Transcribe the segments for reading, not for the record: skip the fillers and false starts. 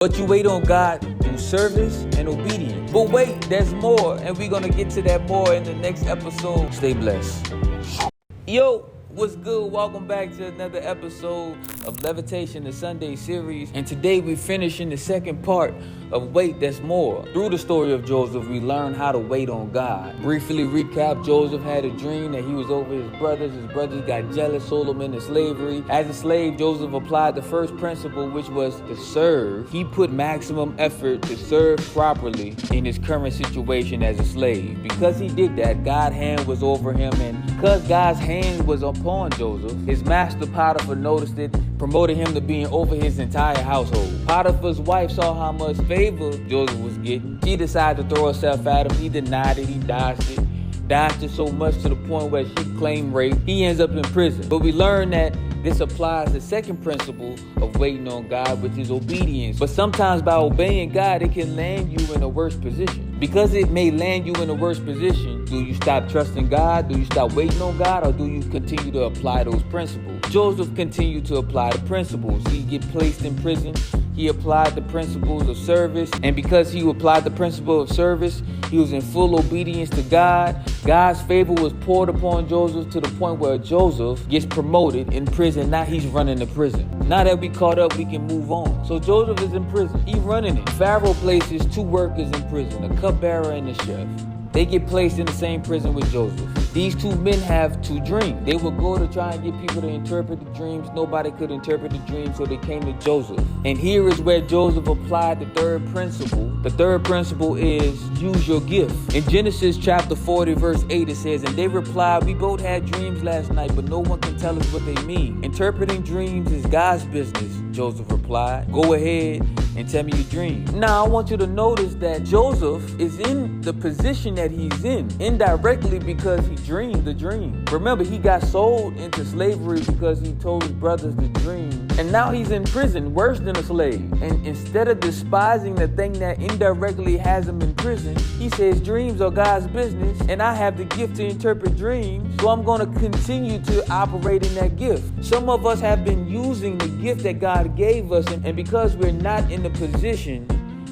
But you wait on God through service and obedience. But wait, there's more, and we're gonna get to that more in the next episode. Stay blessed. Yo, what's good? Welcome back to another episode of Levitation, the Sunday series. And today we're finishing the second part of Wait, There's More. Through the story of Joseph, we learn how to wait on God. Briefly recap, Joseph had a dream that he was over his brothers. His brothers got jealous, sold him into slavery. As a slave, Joseph applied the first principle, which was to serve. He put maximum effort to serve properly in his current situation as a slave. Because he did that, God's hand was over him, and because God's hand was upon Joseph, his master Potiphar noticed it, promoted him to being over his entire household. Potiphar's wife saw how much favor Joseph was getting. She decided to throw herself at him. He denied it. He dodged it so much to the point where she claimed rape. He ends up in prison. But we learn that this applies the second principle of waiting on God, which is obedience. But sometimes by obeying God, it can land you in a worse position. Because it may land you in a worse position, do you stop trusting God? Do you stop waiting on God? Or do you continue to apply those principles? Joseph continued to apply the principles. He get placed in prison. He applied the principles of service. And because he applied the principle of service, he was in full obedience to God. God's favor was poured upon Joseph to the point where Joseph gets promoted in prison. Now he's running the prison. Now that we caught up, we can move on. So Joseph is in prison. He's running it. Pharaoh places two workers in prison, a cupbearer and a chef. They get placed in the same prison with Joseph. These two men have two dreams. They would go to try and get people to interpret the dreams. Nobody could interpret the dreams, so they came to Joseph. And here is where Joseph applied the third principle. The third principle is use your gift. In Genesis chapter 40, verse 8, it says, "And they replied, we both had dreams last night, but no one can tell us what they mean. Interpreting dreams is God's business," Joseph replied. "Go ahead and tell me your dream." Now, I want you to notice that Joseph is in the position that he's in indirectly because he dreamed the dream. Remember, he got sold into slavery because he told his brothers the dream. And now he's in prison, worse than a slave. And instead of despising the thing that indirectly has him in prison, he says dreams are God's business, and I have the gift to interpret dreams, so I'm going to continue to operate in that gift. Some of us have been using the gift that God gave us, and because we're not in the position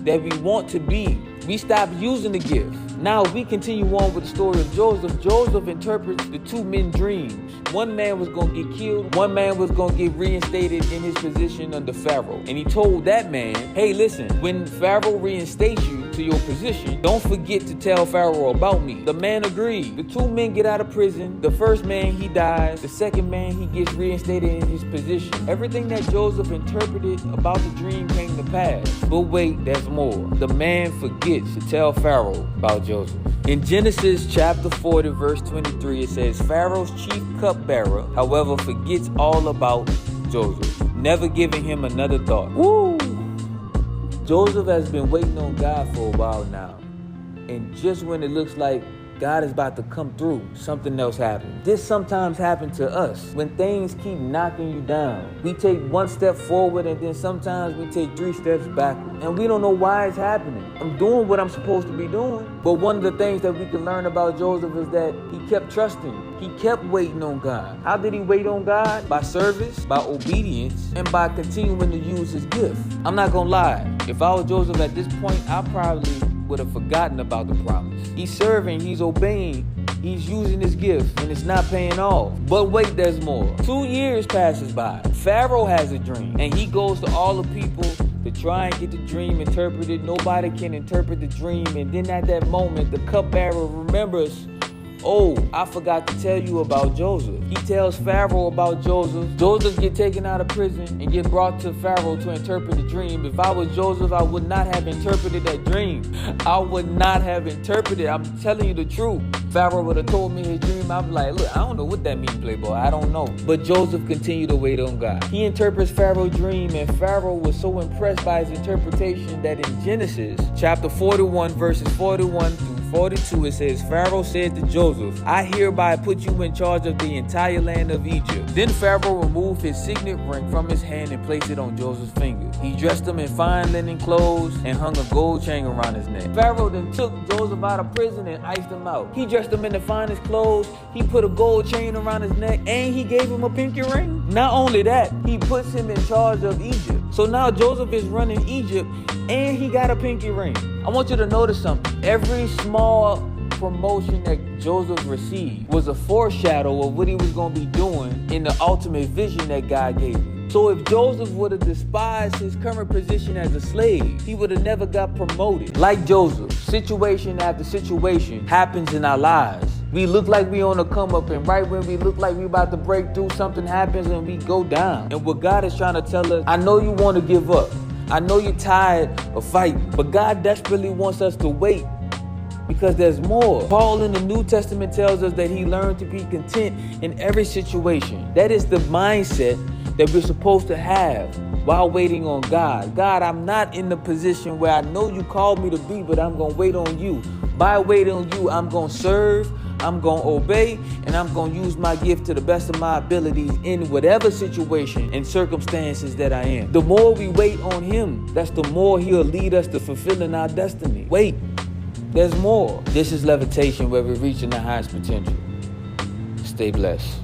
that we want to be, we stop using the gift. Now we continue on with the story of Joseph. Joseph interprets the two men's dreams. One man was going to get killed. One man was going to get reinstated in his position under Pharaoh. And he told that man, hey, listen, when Pharaoh reinstates you to your position, don't forget to tell Pharaoh about me. The man agreed. The two men get out of prison. The first man, he dies. The second man, he gets reinstated in his position. Everything that Joseph interpreted about the dream came to pass. But wait, there's more. The man forgets to tell Pharaoh about Joseph. In Genesis chapter 40, verse 23, it says, Pharaoh's chief cupbearer, however, forgets all about Joseph, never giving him another thought. Woo! Joseph has been waiting on God for a while now. And just when it looks like God is about to come through, something else happens. This sometimes happens to us. When things keep knocking you down, we take one step forward and then sometimes we take 3 steps backward. And we don't know why it's happening. I'm doing what I'm supposed to be doing. But one of the things that we can learn about Joseph is that he kept trusting. He kept waiting on God. How did he wait on God? By service, by obedience, and by continuing to use his gift. I'm not gonna lie. If I was Joseph at this point, I probably would have forgotten about the promise. He's serving, he's obeying, he's using his gift, and it's not paying off. But wait, there's more. 2 years passes by. Pharaoh has a dream, and he goes to all the people to try and get the dream interpreted. Nobody can interpret the dream, and then at that moment, the cupbearer remembers, oh, I forgot to tell you about Joseph. He tells Pharaoh about Joseph. Joseph get taken out of prison and get brought to Pharaoh to interpret the dream. If I was Joseph, I would not have interpreted that dream. I would not have interpreted. I'm telling you the truth. Pharaoh would have told me his dream. I'd be like, look, I don't know what that means, Playboy. I don't know. But Joseph continued to wait on God. He interprets Pharaoh's dream, and Pharaoh was so impressed by his interpretation that in Genesis chapter 41, verses 41 through 42, it says, Pharaoh said to Joseph, I hereby put you in charge of the entire land of Egypt. Then Pharaoh removed his signet ring from his hand and placed it on Joseph's finger. He dressed him in fine linen clothes and hung a gold chain around his neck. Pharaoh then took Joseph out of prison and iced him out. He dressed him in the finest clothes, he put a gold chain around his neck, and he gave him a pinky ring. Not only that, he puts him in charge of Egypt. So now Joseph is running Egypt and he got a pinky ring. I want you to notice something. Every small promotion that Joseph received was a foreshadow of what he was going to be doing in the ultimate vision that God gave him. So if Joseph would have despised his current position as a slave, he would have never got promoted. Like Joseph, situation after situation happens in our lives. We look like we on a come up, and right when we look like we about to break through, something happens and we go down. And what God is trying to tell us, I know you want to give up. I know you're tired of fighting, but God desperately wants us to wait because there's more. Paul in the New Testament tells us that he learned to be content in every situation. That is the mindset that we're supposed to have while waiting on God. God, I'm not in the position where I know you called me to be, but I'm going to wait on you. By waiting on you, I'm going to serve, I'm going to obey, and I'm going to use my gift to the best of my abilities in whatever situation and circumstances that I am. The more we wait on him, that's the more he'll lead us to fulfilling our destiny. Wait, there's more. This is Levitation, where we're reaching the highest potential. Stay blessed.